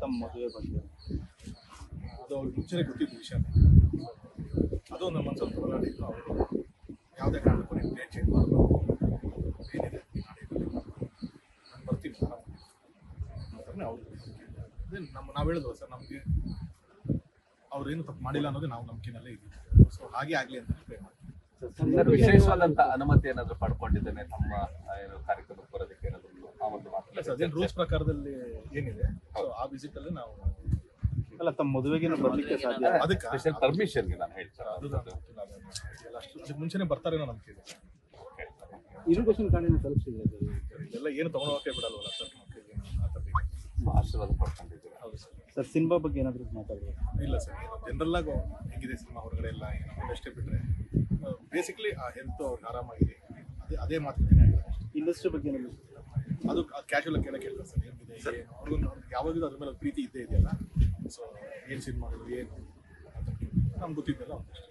ತಮ್ಮ ಮದುವೆ ಬಗ್ಗೆ ಅದು ಅವ್ರಿಗೆ ಮುಂಚೆನೇ ಗೊತ್ತಿದ್ದ ವಿಷಯ. ಅದು ನಮ್ಮ ಮನಸ್ಸಲ್ಲಿ ತೊಡಗಾಡಿದ್ದು. ಅವರು ಯಾವುದೇ ಕಾರಣಕ್ಕೂ ನೀವು ಡೇಟ್ ಚೇಂಜ್ ಮಾಡಬಾರ್ದು, ಏನಿದೆ ನಾನು ಬರ್ತೀನಿ ಆರಾಮಾಗಿ ಅವ್ರು ಅದೇ ನಾವು ಹೇಳಿದ್ವ ಸರ್, ನಮಗೆ ಅವ್ರೇನು ತಪ್ಪು ಮಾಡಿಲ್ಲ ಅನ್ನೋದೇ ನಾವು ನಂಬಿಕೆನಲ್ಲೇ ಇದ್ದೀವಿ. ಸೊ ಹಾಗೆ ಆಗಲಿ ಅಂತ ಪ್ರೇ ಮಾಡ್ತೀವಿ. ವಿಶೇಷವಾದಂತ ಅನುಮತಿ ಏನಾದ್ರು ಪಡ್ಕೊಂಡಿದ್ದೇನೆ ತಮ್ಮ ಕಾರ್ಯಕ್ರಮಕ್ಕೆ ಬರೋದಕ್ಕೆ ಏನಾದ್ರು ಆ ಒಂದು ಮಾತು ಅದೇನು ರೂಲ್ಸ್ ಪ್ರಕಾರದಲ್ಲಿ ಏನಿದೆ ಆ ವಿಸಿಟ್ ಅಲ್ಲಿ ನಾವು ಅಲ್ಲ ತಮ್ಮ ಮದುವೆಗೆ ಬರ್ಲಿಕ್ಕೆ ಸಾಧ್ಯ ಅದಕ್ಕೆ ಸ್ಪೆಷಲ್ ಪರ್ಮಿಷನ್ಗೆ ನಾನು ಹೇಳ್ತಾರೆ ಅದು ಅದಕ್ಕೆ ಮುಂಚೆನೆ ಬರ್ತಾರೇನೋ ನಂಬಿಕೆ ಇದೆ. ಇರಿಗೇಷನ್ ಕಾರ್ಡಿನ ತಲುಪಿಸಿದೆ ಇದೆಲ್ಲ ಏನು ತಗೊಂಡೋಗಕ್ಕೆ ಬಿಡಲ್ವಲ್ಲ ಸರ್, ಆಶೀರ್ವಾದ ಪಡ್ಕೊಂಡಿದ್ದೀವಿ. ಹೌದು ಸರ್. ಸರ್ ಸಿನಿಮಾ ಬಗ್ಗೆ ಏನಾದರೂ ಮಾತಾಡಬೇಕು? ಇಲ್ಲ ಸರ್, ಜನರಲ್ ಆಗಿ ಹೆಂಗಿದೆ ಸಿನಿಮಾ ಹೊರಗಡೆ ಎಲ್ಲ ಅಷ್ಟೇ ಬಿಟ್ಟರೆ ಬೇಸಿಕಲಿ ಆ ಹೆಲ್ತ್ ಅವ್ರಿಗೆ ಆರಾಮಾಗಿದೆ, ಅದೇ ಮಾತುಕತೆ. ಇಂಡಸ್ಟ್ರಿ ಬಗ್ಗೆ ಏನಾದರೂ ಅದು ಕ್ಯಾಶುವಲ್ ಆಗಿ ಕೇಳ್ತಾರೆ ಸರ್, ಹೆಂಗಿದೆ ಏನು ಅವ್ರಿಗೂ ಯಾವಾಗಲೂ ಅದ್ರ ಮೇಲೆ ಪ್ರೀತಿ ಇದ್ದೇ ಇದೆಯಲ್ಲ. ಸೊ ಏನು ಸಿನಿಮಾಗಳು ಏನು ನಮ್ಗೆ ಗೊತ್ತಿದ್ದಲ್ಲ.